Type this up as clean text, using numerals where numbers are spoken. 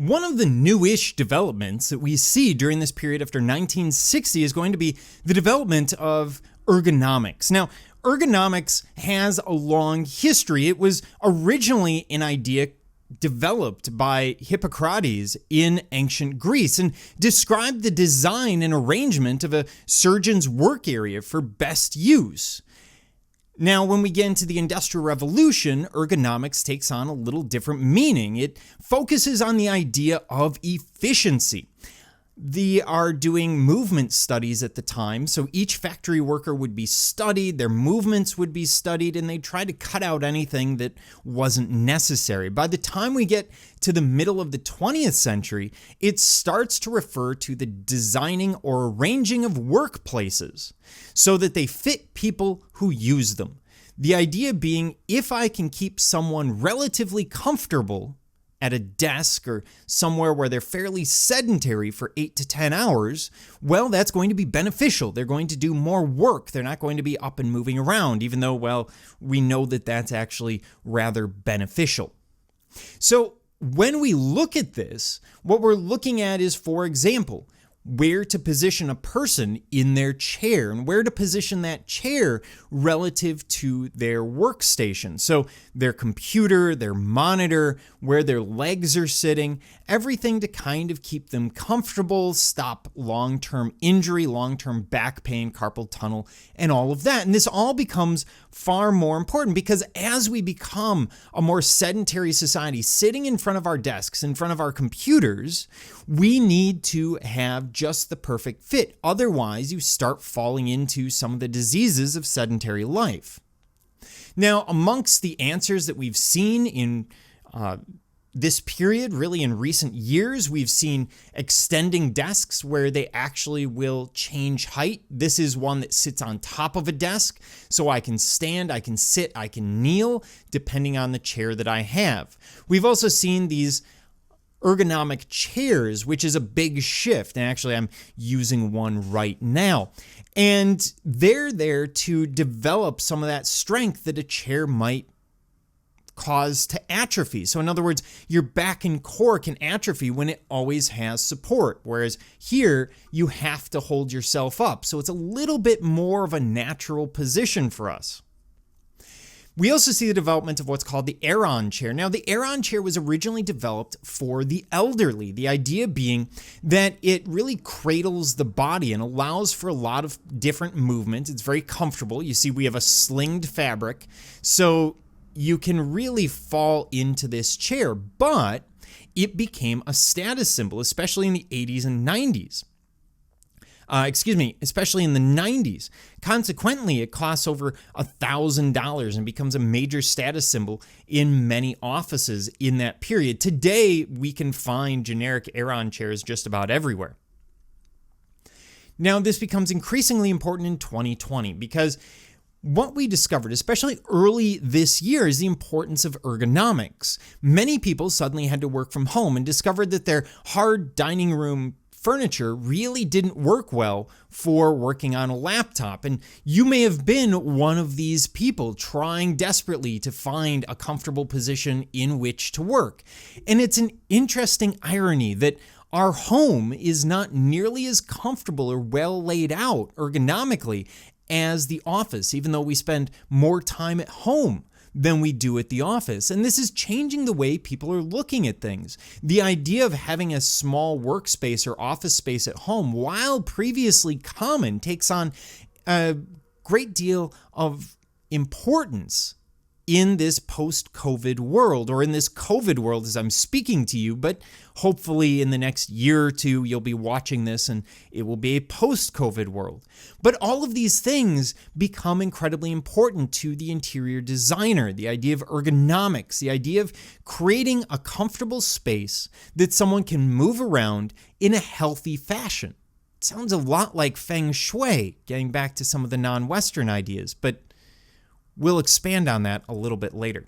One of the newish developments that we see during this period after 1960 is going to be the development of ergonomics. Now, ergonomics has a long history. It was originally an idea developed by Hippocrates in ancient Greece and described the design and arrangement of a surgeon's work area for best use. Now, when we get into the Industrial Revolution, ergonomics takes on a little different meaning. It focuses on the idea of efficiency. They are doing movement studies at the time, so each factory worker would be studied, their movements would be studied, and they try to cut out anything that wasn't necessary. By the time we get to the middle of the 20th century, it starts to refer to the designing or arranging of workplaces so that they fit people who use them. The idea being, if I can keep someone relatively comfortable at a desk or somewhere where they're fairly sedentary for 8 to 10 hours, well, that's going to be beneficial. They're going to do more work. They're not going to be up and moving around, even though, well, we know that that's actually rather beneficial. So when we look at this, what we're looking at is, for example, where to position a person in their chair and where to position that chair relative to their workstation. So their computer, their monitor, where their legs are sitting, everything to kind of keep them comfortable, stop long-term injury, long-term back pain, carpal tunnel, and all of that. And this all becomes far more important because as we become a more sedentary society, sitting in front of our desks, in front of our computers, we need to have just the perfect fit. Otherwise, you start falling into some of the diseases of sedentary life. Now, amongst the answers that we've seen in this period, really in recent years, we've seen extending desks where they actually will change height. This is one that sits on top of a desk, so I can stand, I can sit, I can kneel, depending on the chair that I have. We've also seen these ergonomic chairs, which is a big shift. And actually, I'm using one right now. And they're there to develop some of that strength that a chair might cause to atrophy. So in other words, your back and core can atrophy when it always has support, whereas here you have to hold yourself up. So it's a little bit more of a natural position for us. We also see the development of what's called the Aeron Chair. Now, the Aeron Chair was originally developed for the elderly, the idea being that it really cradles the body and allows for a lot of different movement. It's very comfortable. You see, we have a slinged fabric, so you can really fall into this chair, but it became a status symbol, especially in the 80s and 90s. Especially in the 90s. Consequently, it costs over $1,000 and becomes a major status symbol in many offices in that period. Today, we can find generic Aeron chairs just about everywhere. Now, this becomes increasingly important in 2020 because what we discovered, especially early this year, is the importance of ergonomics. Many people suddenly had to work from home and discovered that their hard dining room furniture really didn't work well for working on a laptop. And you may have been one of these people trying desperately to find a comfortable position in which to work. And it's an interesting irony that our home is not nearly as comfortable or well laid out ergonomically as the office, even though we spend more time at home than we do at the office. And this is changing the way people are looking at things. The idea of having a small workspace or office space at home, while previously common, takes on a great deal of importance in this post-COVID world, or in this COVID world as I'm speaking to you, but hopefully in the next year or two, you'll be watching this and it will be a post-COVID world. But all of these things become incredibly important to the interior designer, the idea of ergonomics, the idea of creating a comfortable space that someone can move around in a healthy fashion. It sounds a lot like feng shui, getting back to some of the non-Western ideas, but we'll expand on that a little bit later.